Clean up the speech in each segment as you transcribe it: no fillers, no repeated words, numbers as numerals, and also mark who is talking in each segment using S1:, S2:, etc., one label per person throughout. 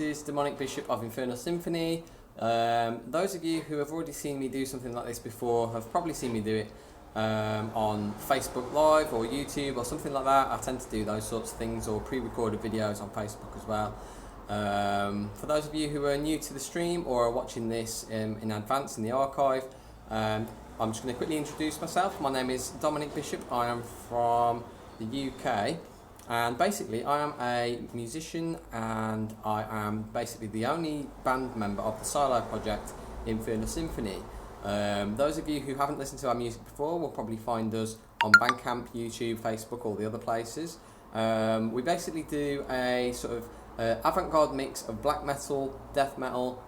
S1: This is Demonic Bishop of Infernal Symphony. Those of you who have already seen me do something like this before have probably seen me do it on Facebook Live or YouTube or something like that. I tend to do those sorts of things, or pre-recorded videos on Facebook as well. For those of you who are new to the stream or are watching this in advance in the archive, I'm just going to quickly introduce myself. My name is Dominic Bishop. I am from the UK. And basically I am a musician, and I am basically the only band member of the solo project Infernal Symphony. Those of you who haven't listened to our music before will probably find us on Bandcamp, YouTube, Facebook, all the other places. We basically do a sort of avant-garde mix of black metal, death metal,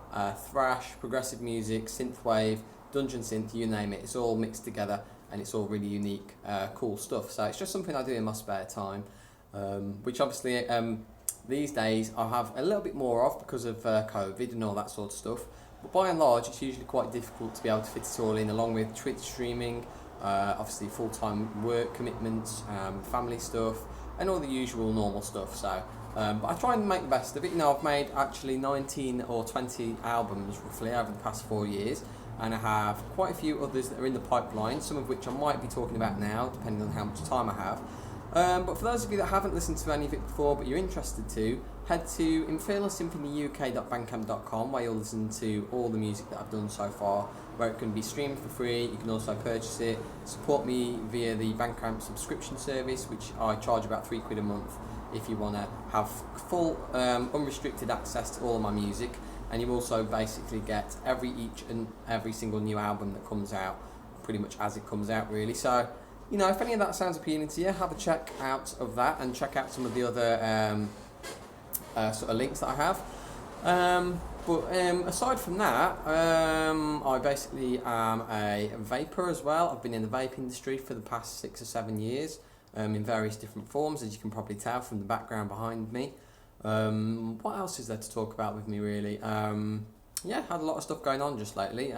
S1: thrash, progressive music, synthwave, dungeon synth, you name it. It's all mixed together and it's all really unique, cool stuff. So it's just something I do in my spare time. Which obviously these days I have a little bit more of because of COVID and all that sort of stuff, but by and large it's usually quite difficult to be able to fit it all in, along with Twitch streaming, obviously full-time work commitments, family stuff and all the usual normal stuff. So but I try and make the best of it. You know, I've made actually 19 or 20 albums roughly over the past 4 years, and I have quite a few others that are in the pipeline, some of which I might be talking about now depending on how much time I have. But for those of you that haven't listened to any of it before but you're interested to, head to infernalsymphonyuk.bandcamp.com, where you'll listen to all the music that I've done so far, where it can be streamed for free. You can also purchase it, support me via the Bandcamp subscription service, which I charge about £3 a month if you want to have full unrestricted access to all of my music. And you also basically get each and every single new album that comes out pretty much as it comes out, really. So, you know, if any of that sounds appealing to you, have a check out of that and check out some of the other sort of links that I have. But aside from that, I basically am a vapor as well. I've been in the vape industry for the past 6 or 7 years in various different forms, as you can probably tell from the background behind me. What else is there to talk about with me, really? Yeah, had a lot of stuff going on just lately.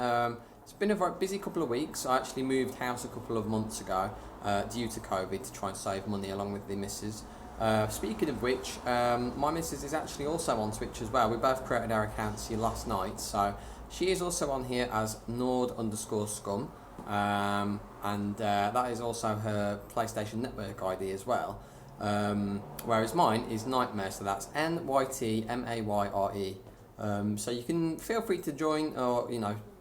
S1: It's been a very busy couple of weeks. I actually moved house a couple of months ago due to COVID, to try and save money along with the missus. Speaking of which, my missus is actually also on Twitch as well. We both created our accounts here last night, so she is also on here as Nord_scum, and that is also her PlayStation Network ID as well. Whereas mine is Nightmare, so that's NYTMAYRE. So you can feel free to join, or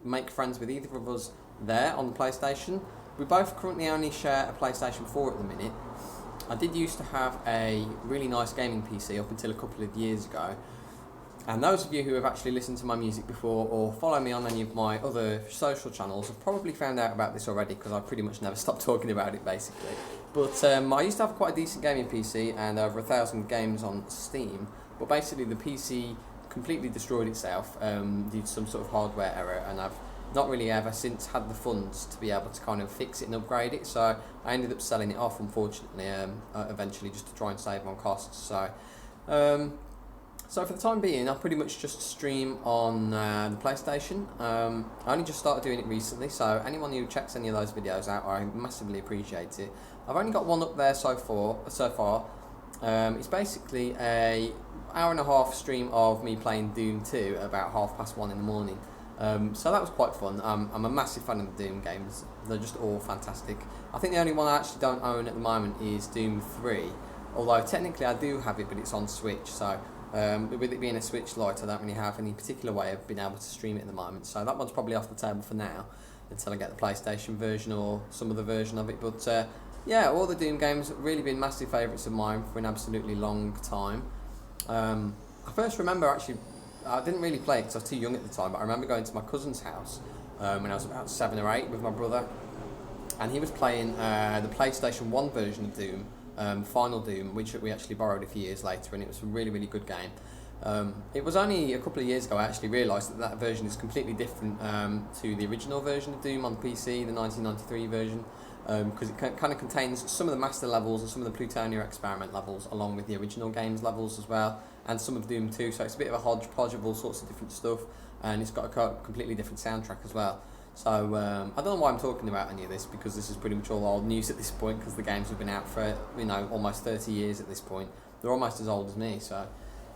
S1: make friends with either of us there on the PlayStation. We both currently only share a PlayStation 4 at the minute. I did used to have a really nice gaming PC up until a couple of years ago, and those of you who have actually listened to my music before or follow me on any of my other social channels have probably found out about this already, because I pretty much never stopped talking about it basically. But I used to have quite a decent gaming PC and over 1,000 games on Steam, but basically the PC completely destroyed itself due to some sort of hardware error, and I've not really ever since had the funds to be able to kind of fix it and upgrade it, so I ended up selling it off, unfortunately, eventually, just to try and save on costs. So for the time being, I pretty much just stream on the PlayStation. I only just started doing it recently, so anyone who checks any of those videos out, I massively appreciate it. I've only got one up there so far. It's basically a hour-and-a-half stream of me playing Doom 2 at about 1:30 in the morning. So that was quite fun. I'm a massive fan of the Doom games. They're just all fantastic. I think the only one I actually don't own at the moment is Doom 3, although technically I do have it, but it's on Switch, so with it being a Switch Lite, I don't really have any particular way of being able to stream it at the moment, so that one's probably off the table for now until I get the PlayStation version or some other version of it. But yeah, all the Doom games have really been massive favourites of mine for an absolutely long time. I first remember, actually, I didn't really play it because I was too young at the time, but I remember going to my cousin's house when I was about 7 or 8 with my brother, and he was playing the PlayStation 1 version of Doom, Final Doom, which we actually borrowed a few years later, and it was a really, really good game. It was only a couple of years ago I actually realised that version is completely different to the original version of Doom on PC, the 1993 version, because it kind of contains some of the master levels and some of the Plutonia experiment levels, along with the original game's levels as well, and some of Doom 2, so it's a bit of a hodgepodge of all sorts of different stuff, and it's got a completely different soundtrack as well. So I don't know why I'm talking about any of this, because this is pretty much all old news at this point, because the games have been out for almost 30 years at this point. They're almost as old as me, so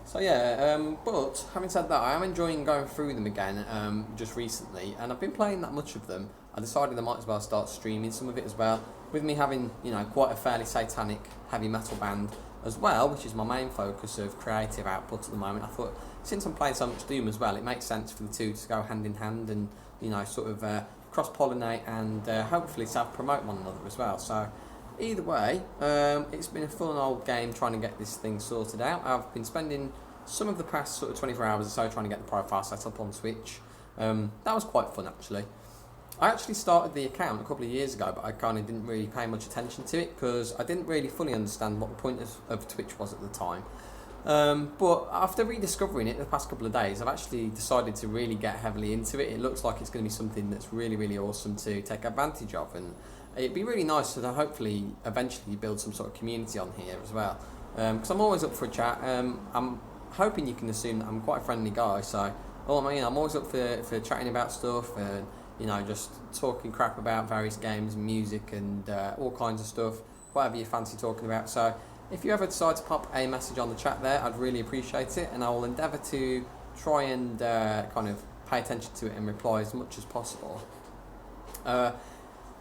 S1: So yeah, but having said that, I am enjoying going through them again just recently, and I've been playing that much of them. I decided I might as well start streaming some of it as well. With me having, quite a fairly satanic heavy metal band as well, which is my main focus of creative output at the moment. I thought, since I'm playing so much Doom as well, it makes sense for the two to go hand in hand and, sort of cross-pollinate and hopefully self-promote one another as well. So either way, it's been a fun old game trying to get this thing sorted out. I've been spending some of the past sort of 24 hours or so trying to get the profile set up on Switch. That was quite fun actually. I actually started the account a couple of years ago, but I kind of didn't really pay much attention to it because I didn't really fully understand what the point of Twitch was at the time. But after rediscovering it the past couple of days, I've actually decided to really get heavily into it. It looks like it's going to be something that's really, really awesome to take advantage of, and it'd be really nice to hopefully eventually build some sort of community on here as well. Because I'm always up for a chat. I'm hoping you can assume that I'm quite a friendly guy, so I'm always up for chatting about stuff and just talking crap about various games and music and all kinds of stuff, whatever you fancy talking about. So if you ever decide to pop a message on the chat there, I'd really appreciate it, and I will endeavour to try and kind of pay attention to it and reply as much as possible.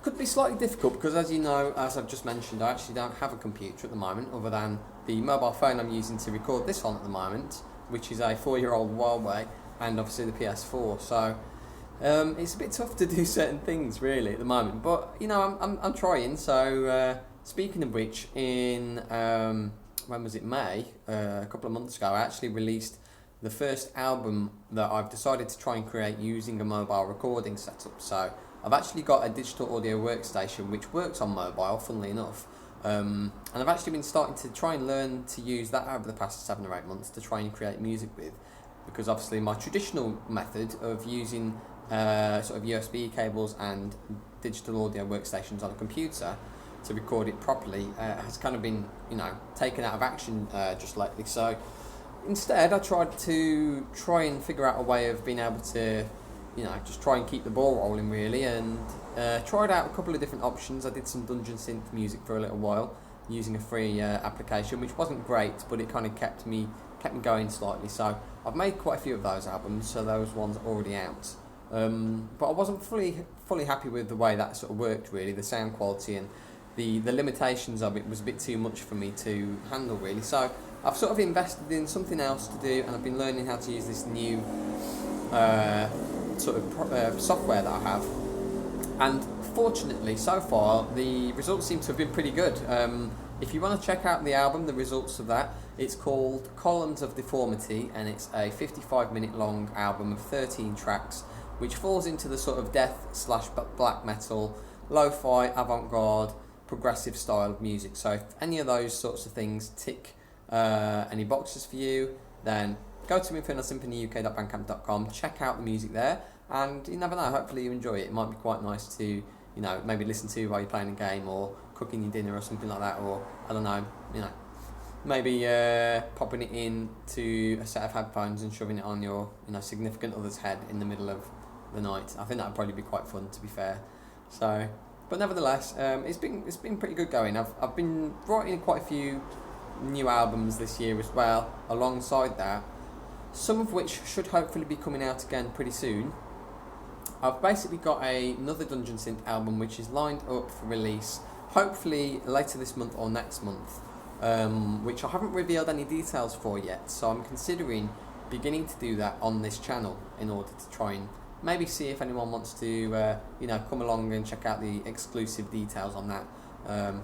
S1: Could be slightly difficult because, as you know, as I've just mentioned, I actually don't have a computer at the moment other than the mobile phone I'm using to record this on at the moment, which is a 4-year-old Huawei, and obviously the PS4. So it's a bit tough to do certain things really at the moment, but I'm trying. So speaking of which, in when was it, May, a couple of months ago, I actually released the first album that I've decided to try and create using a mobile recording setup. So I've actually got a digital audio workstation which works on mobile, funnily enough, and I've actually been starting to try and learn to use that over the past 7 or 8 months to try and create music with, because obviously my traditional method of using sort of USB cables and digital audio workstations on a computer to record it properly has kind of been taken out of action just lately. So instead I tried to figure out a way of being able to just try and keep the ball rolling really, and tried out a couple of different options. I did some Dungeon Synth music for a little while using a free application, which wasn't great, but it kind of kept me going slightly. So I've made quite a few of those albums, so those ones are already out. But I wasn't fully happy with the way that sort of worked really. The sound quality and the limitations of it was a bit too much for me to handle really. So I've sort of invested in something else to do, and I've been learning how to use this new software that I have. And fortunately, so far, the results seem to have been pretty good. If you want to check out the album, the results of that, it's called Columns of Deformity, and it's a 55-minute long album of 13 tracks, which falls into the sort of death/black metal, lo-fi, avant-garde, progressive style of music. So if any of those sorts of things tick any boxes for you, then go to infernalsymphonyuk.bandcamp.com, check out the music there, and you never know, hopefully you enjoy it. It might be quite nice to, maybe listen to while you're playing a game or cooking your dinner or something like that, or I don't know, maybe popping it in to a set of headphones and shoving it on your significant other's head in the middle of the night. I think that would probably be quite fun, to be fair. So, but nevertheless, it's been pretty good going. I've been writing quite a few new albums this year as well, alongside that, some of which should hopefully be coming out again pretty soon. I've basically got another Dungeon Synth album which is lined up for release, hopefully later this month or next month, which I haven't revealed any details for yet, so I'm considering beginning to do that on this channel in order to try and maybe see if anyone wants to come along and check out the exclusive details on that.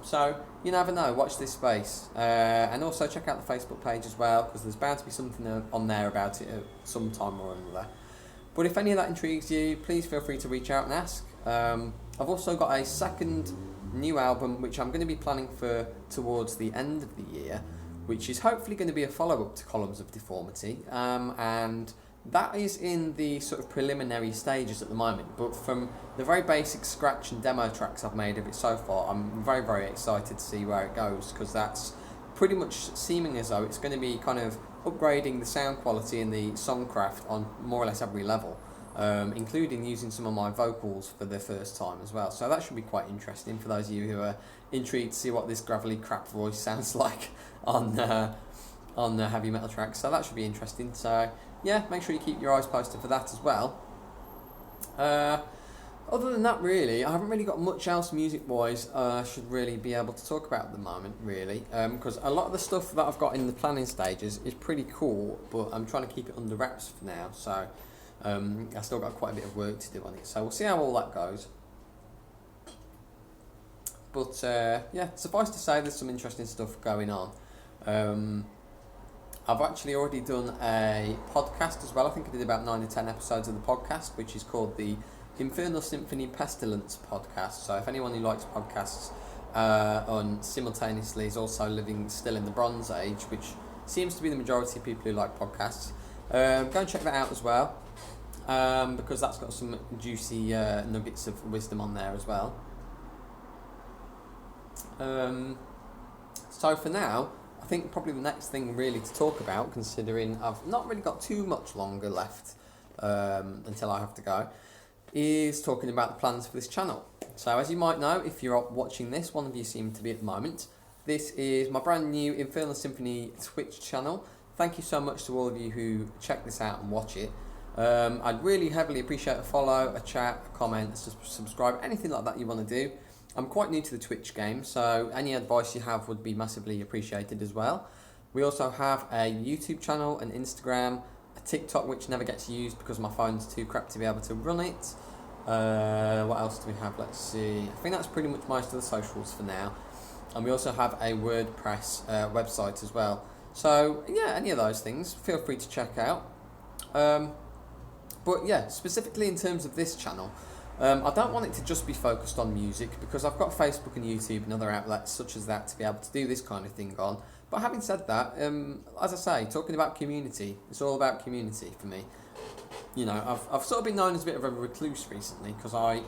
S1: So you never know, watch this space, and also check out the Facebook page as well, because there's bound to be something on there about it at some time or another. But if any of that intrigues you, please feel free to reach out and ask. I've also got a second new album which I'm going to be planning for towards the end of the year, which is hopefully going to be a follow-up to Columns of Deformity, and that is in the sort of preliminary stages at the moment. But from the very basic scratch and demo tracks I've made of it so far, I'm very, very excited to see where it goes, because that's pretty much seeming as though it's going to be kind of upgrading the sound quality and the songcraft on more or less every level, including using some of my vocals for the first time as well. So that should be quite interesting for those of you who are intrigued to see what this gravelly crap voice sounds like on on the heavy metal tracks, so that should be interesting. So yeah, make sure you keep your eyes posted for that as well. Other than that, really, I haven't really got much else music-wise I should really be able to talk about at the moment, really, because a lot of the stuff that I've got in the planning stages is pretty cool, but I'm trying to keep it under wraps for now, so I still got quite a bit of work to do on it, so we'll see how all that goes. But yeah, suffice to say, there's some interesting stuff going on. I've actually already done a podcast as well. I think I did about 9 or 10 episodes of the podcast, which is called the Infernal Symphony Pestilence podcast. So if anyone who likes podcasts and simultaneously is also living still in the Bronze Age, which seems to be the majority of people who like podcasts, go and check that out as well, because that's got some juicy nuggets of wisdom on there as well. So for now, I think probably the next thing really to talk about, considering I've not really got too much longer left until I have to go, is talking about the plans for this channel. So as you might know, if you're watching this, one of you seem to be at the moment, this is my brand new Infernal Symphony Twitch channel. Thank you so much to all of you who check this out and watch it. I'd really heavily appreciate a follow, a chat, a comment, subscribe, anything like that you want to do. I'm quite new to the Twitch game, so any advice you have would be massively appreciated as well. We also have a YouTube channel, an Instagram, a TikTok which never gets used because my phone's too crap to be able to run it. What else do we have? Let's see. I think that's pretty much most of the socials for now. And we also have a WordPress website as well. So yeah, any of those things, feel free to check out. But yeah, specifically in terms of this channel, I don't want it to just be focused on music, because I've got Facebook and YouTube and other outlets such as that to be able to do this kind of thing on. But having said that, as I say, talking about community, it's all about community for me. You know, I've sort of been known as a bit of a recluse recently, because I'm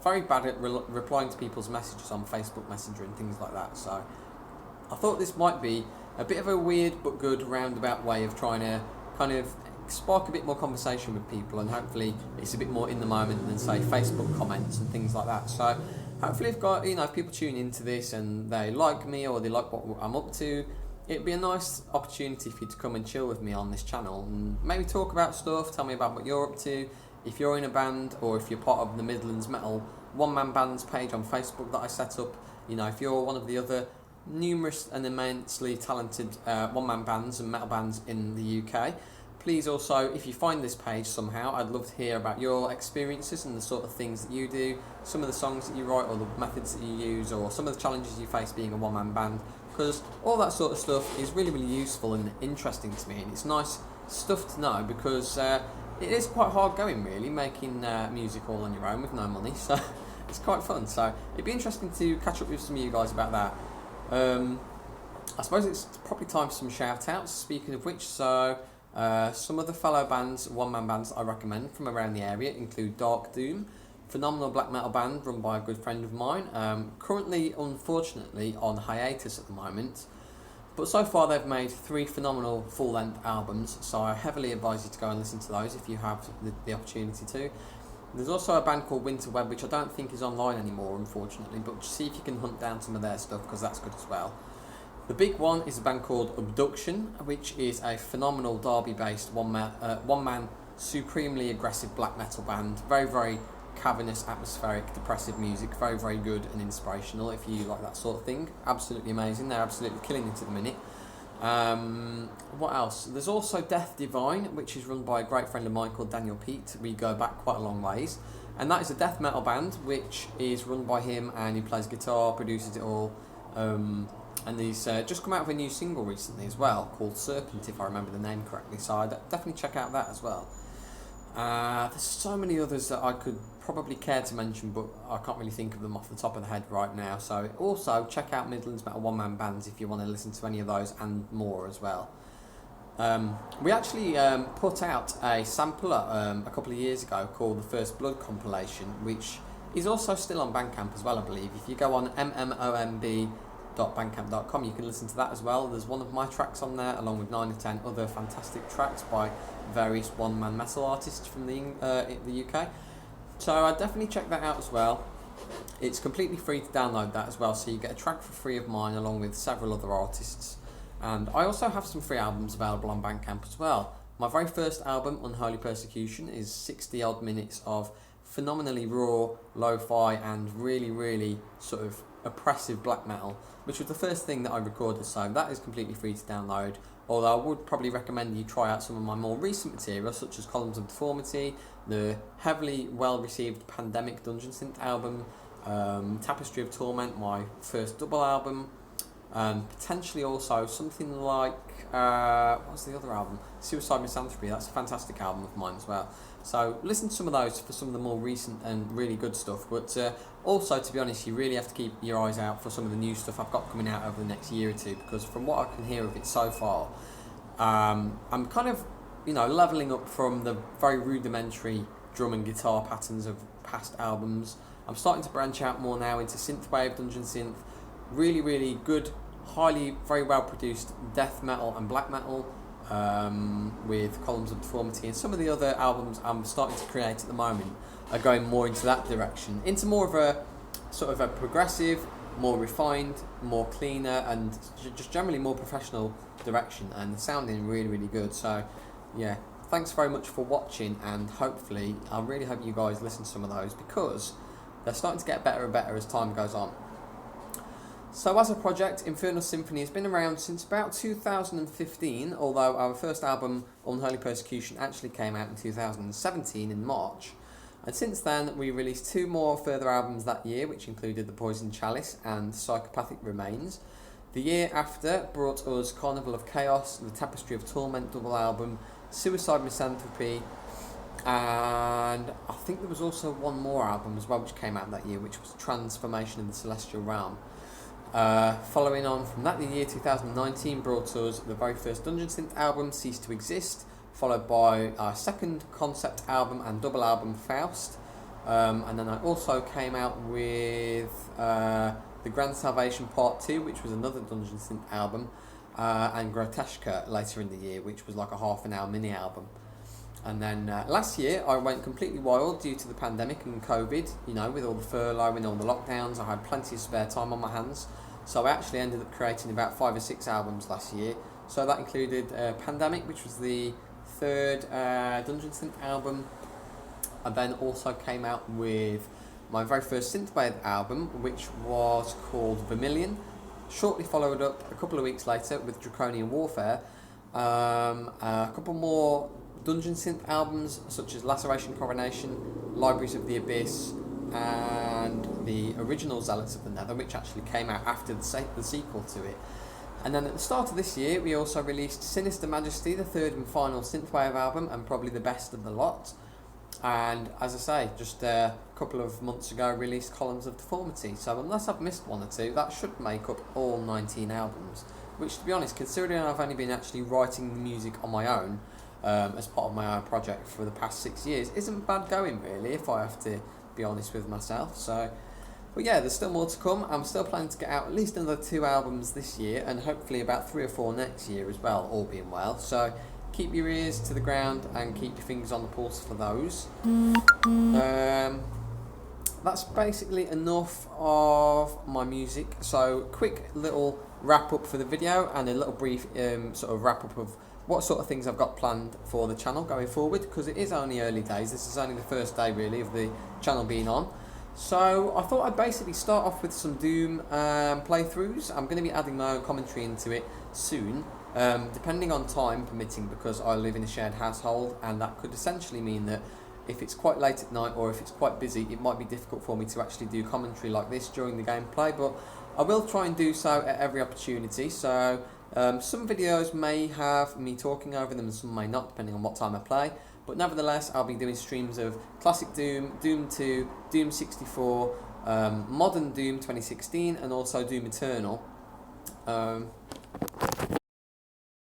S1: very bad at replying to people's messages on Facebook Messenger and things like that. So I thought this might be a bit of a weird but good roundabout way of trying to kind of spark a bit more conversation with people, and hopefully it's a bit more in the moment than say Facebook comments and things like that. So hopefully if people tune into this and they like me or they like what I'm up to, it'd be a nice opportunity for you to come and chill with me on this channel and maybe talk about stuff, tell me about what you're up to. If you're in a band, or if you're part of the Midlands Metal one-man bands page on Facebook that I set up, you know, if you're one of the other numerous and immensely talented one-man bands and metal bands in the UK, please also, if you find this page somehow, I'd love to hear about your experiences and the sort of things that you do, some of the songs that you write or the methods that you use, or some of the challenges you face being a one-man band, because all that sort of stuff is really, really useful and interesting to me, and it's nice stuff to know, because it is quite hard going really, making music all on your own with no money, so it's quite fun. So it'd be interesting to catch up with some of you guys about that. I suppose it's probably time for some shout outs, speaking of which. So some of the fellow bands, one-man bands I recommend from around the area include Dark Doom, phenomenal black metal band run by a good friend of mine, currently unfortunately on hiatus at the moment, but so far they've made 3 phenomenal full-length albums, so I heavily advise you to go and listen to those if you have the opportunity to. There's also a band called Winterweb, which I don't think is online anymore unfortunately, but see if you can hunt down some of their stuff, because that's good as well. The big one is a band called Abduction, which is a phenomenal Derby-based one-man supremely aggressive black metal band. Very, very cavernous, atmospheric, depressive music. Very, very good and inspirational if you like that sort of thing. Absolutely amazing. They're absolutely killing it at the minute. What else? There's also Death Divine, which is run by a great friend of mine called Daniel Pete. We go back quite a long ways. And that is a death metal band, which is run by him, and he plays guitar, produces it all. And he's just come out with a new single recently as well, called Serpent, if I remember the name correctly, so I'd definitely check out that as well. There's so many others that I could probably care to mention, but I can't really think of them off the top of the head right now, so also check out Midlands Metal one-man bands if you want to listen to any of those and more as well. We actually put out a sampler a couple of years ago called the First Blood compilation, which is also still on Bandcamp as well, I believe. If you go on mmomb.bandcamp.com, you can listen to that as well. There's one of my tracks on there, along with 9 or 10 other fantastic tracks by various one-man metal artists from the UK. So I'd definitely check that out as well. It's completely free to download that as well, so you get a track for free of mine along with several other artists. And I also have some free albums available on Bandcamp as well. My very first album, Unholy Persecution, is 60 odd minutes of phenomenally raw, lo-fi and really sort of oppressive black metal, which was the first thing that I recorded, so that is completely free to download. Although I would probably recommend you try out some of my more recent material, such as Columns of Deformity, the heavily well-received Pandemic Dungeon Synth album, Tapestry of Torment, my first double album, potentially also something like, what's the other album? Suicide Misanthropy. That's a fantastic album of mine as well. So listen to some of those for some of the more recent and really good stuff. But also, to be honest, you really have to keep your eyes out for some of the new stuff I've got coming out over the next year or two, because from what I can hear of it so far, I'm kind of, levelling up from the very rudimentary drum and guitar patterns of past albums. I'm starting to branch out more now into synthwave, dungeon synth, really good, very well produced death metal and black metal, with Columns of Deformity, and some of the other albums I'm starting to create at the moment are going more into that direction, into more of a sort of a progressive, more refined, more cleaner, and just generally more professional direction, and sounding really good. So yeah, thanks very much for watching, and hopefully I really hope you guys listen to some of those, because they're starting to get better and better as time goes on. So as a project, Infernal Symphony has been around since about 2015, although our first album, Unholy Persecution, actually came out in 2017 in March. And since then, we released 2 more further albums that year, which included The Poisoned Chalice and Psychopathic Remains. The year after brought us Carnival of Chaos, the Tapestry of Torment double album, Suicide Misanthropy, and I think there was also one more album as well which came out that year, which was Transformation in the Celestial Realm. Following on from that, the year 2019 brought us the very first Dungeon Synth album, Cease to Exist, followed by our second concept album and double album, Faust. And then I also came out with The Grand Salvation Part 2, which was another Dungeon Synth album, and Grotesca later in the year, which was like a half an hour mini album. And then last year I went completely wild due to the pandemic and COVID, with all the furlough and all the lockdowns. I had plenty of spare time on my hands, so I actually ended up creating about 5 or 6 albums last year. So that included Pandemic, which was the third Dungeon Synth album. I then also came out with my very first synthwave album, which was called Vermilion. Shortly followed up a couple of weeks later with Draconian Warfare. A couple more Dungeon Synth albums, such as Laceration Coronation, Libraries of the Abyss, and the original Zealots of the Nether, which actually came out after the sequel to it. And then at the start of this year, we also released Sinister Majesty, the third and final synthwave album, and probably the best of the lot. And as I say, just a couple of months ago, released Columns of Deformity. So unless I've missed one or two, that should make up all 19 albums, which, to be honest, considering I've only been actually writing the music on my own, as part of my own project for the past 6 years, isn't bad going really, if I have to be honest with myself. So, but yeah, there's still more to come. I'm still planning to get out at least another 2 albums this year, and hopefully about 3 or 4 next year as well, all being well. So keep your ears to the ground and keep your fingers on the pulse for those. That's basically enough of my music. So quick little wrap up for the video, and a little brief sort of wrap up of what sort of things I've got planned for the channel going forward, because it is only early days. This is only the first day really of the channel being on. So I thought I'd basically start off with some Doom playthroughs. I'm going to be adding my own commentary into it soon, depending on time permitting, because I live in a shared household, and that could essentially mean that if it's quite late at night or if it's quite busy, it might be difficult for me to actually do commentary like this during the gameplay, but I will try and do so at every opportunity. So some videos may have me talking over them and some may not, depending on what time I play. But nevertheless, I'll be doing streams of Classic Doom, Doom 2, Doom 64, Modern Doom 2016, and also Doom Eternal.